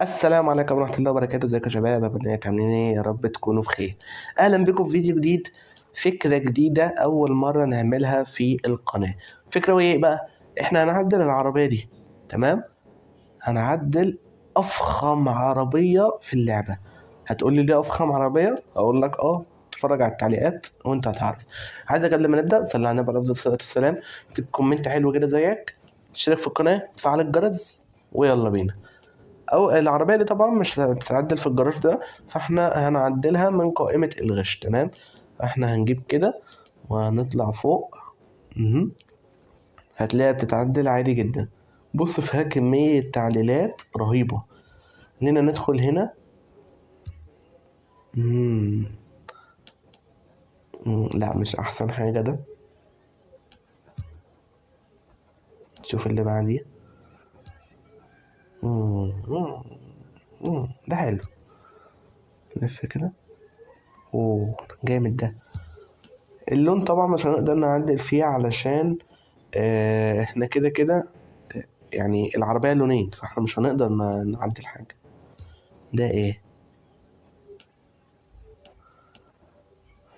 السلام عليكم ورحمة الله وبركاته. ازيكم يا شباب يا بنات، عاملين ايه؟ يا رب تكونوا بخير. اهلا بكم في فيديو جديد، فكرة جديدة اول مرة نعملها في القناة. فكرة ايه بقى؟ احنا هنعدل العربية دي، تمام؟ هنعدل افخم عربية في اللعبة. هتقولي ليه افخم عربية؟ اقول لك اتفرج على التعليقات وانت هتعرف. عايزك قبل ما نبدأ صلي على النبي عليه الصلاة والسلام، تكتب كومنت حلو كده زيك، تشترك في القناة، تفعل الجرس، ويلا بينا. او العربيه دي طبعا مش هتتعدل في الجراج ده، فاحنا هنعدلها من قائمه الغش، تمام؟ احنا هنجيب كده وهنطلع فوق. مهم. هتلاقيها بتتعدل عادي جدا. بص فيها كميه تعديلات رهيبه. هنا ندخل هنا. مم. لا مش احسن حاجه ده. شوف اللي بعديه. مم. مم. ده حلو. لف كده. اوه جامد ده. اللون طبعا مش هنقدر نعدل فيه علشان احنا كده كده، يعني العربية لونين، فاحنا مش هنقدر نعدل حاجة. ده ايه؟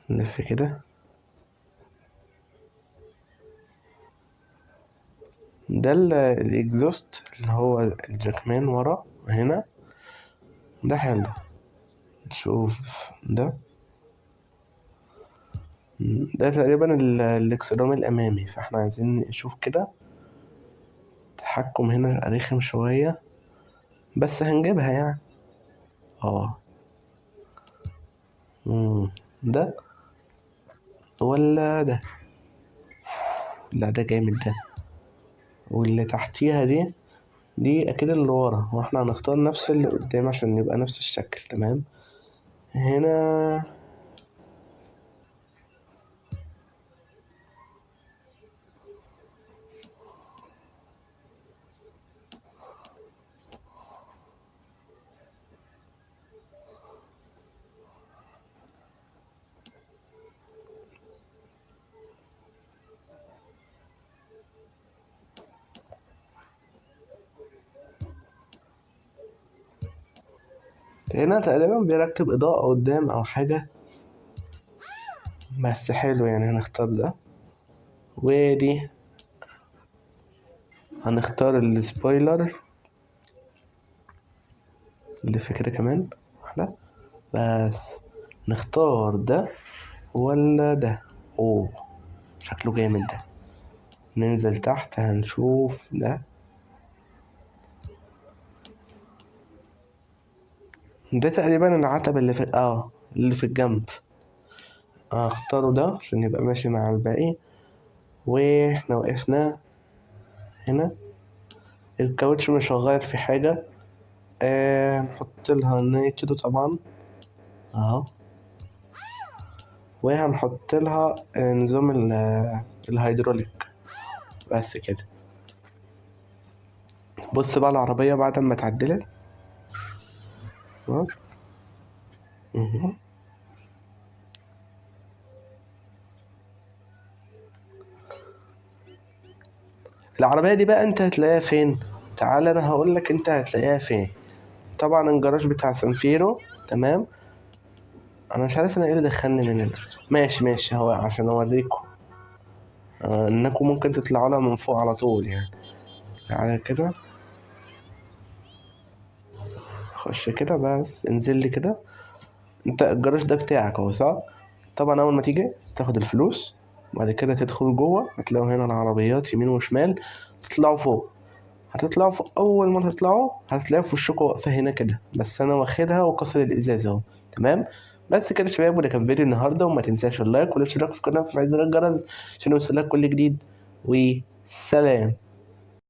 نلف كده. ده الاكزوست اللي هو الجاكمان ورا هنا. ده حلو. نشوف ده. ده تقريبا الاكسدام الامامي، فاحنا عايزين نشوف كده. التحكم هنا رخم شوية بس هنجيبها يعني. اه. ده ولا ده؟ لا ده جامد ده. واللي تحتيها دي اكيد اللي ورا، واحنا هنختار نفس اللي قدام عشان يبقى نفس الشكل، تمام؟ هنا. هنا تقريبا بيركب إضاءة قدام أو حاجة، بس حلو يعني. هنختار ده. ودي هنختار السبويلر اللي في كده كمان واحدة. بس نختار ده ولا ده؟ اوه شكله جامد ده. ننزل تحت هنشوف ده تقريبا العتبة اللي في الجنب. اختاره ده عشان يبقى ماشي مع الباقي. واحنا وقفنا هنا. الكاوتش مش هغير في حاجة. نحط لها نيترو طبعا اهو. وهنحط لها نظام الهيدروليك. بس كده. بص بقى العربية بعد ما اتعدلت. خلاص. مهم. العربية دي بقى انت هتلاقيها فين؟ تعال انا هقولك انت هتلاقيها فين. طبعا الجراج بتاع سانفيرو، تمام؟ انا مش عارف انا ايه اللي دخلني من هنا. ماشي هو عشان اوريكم انكم ممكن تطلعوا لها من فوق على طول يعني. تعالى كده. خش كده بس انزل لي كده. انت الجراج ده بتاعك اهو صح؟ طبعا اول ما تيجي تاخد الفلوس، بعد كده تدخل جوه هتلاقوا هنا العربيات يمين وشمال. تطلعوا فوق. هتطلعوا فوق، اول ما تطلعوا هتلاقوا في وشكوا واقفه هنا كده، بس انا واخدها وكسر الازاز اهو، تمام؟ بس كده يا شباب، وده كان فيديو النهارده، وما تنساش اللايك والاشتراك في القناه وتفعيل زر الجرس عشان يوصلك كل جديد. وسلام.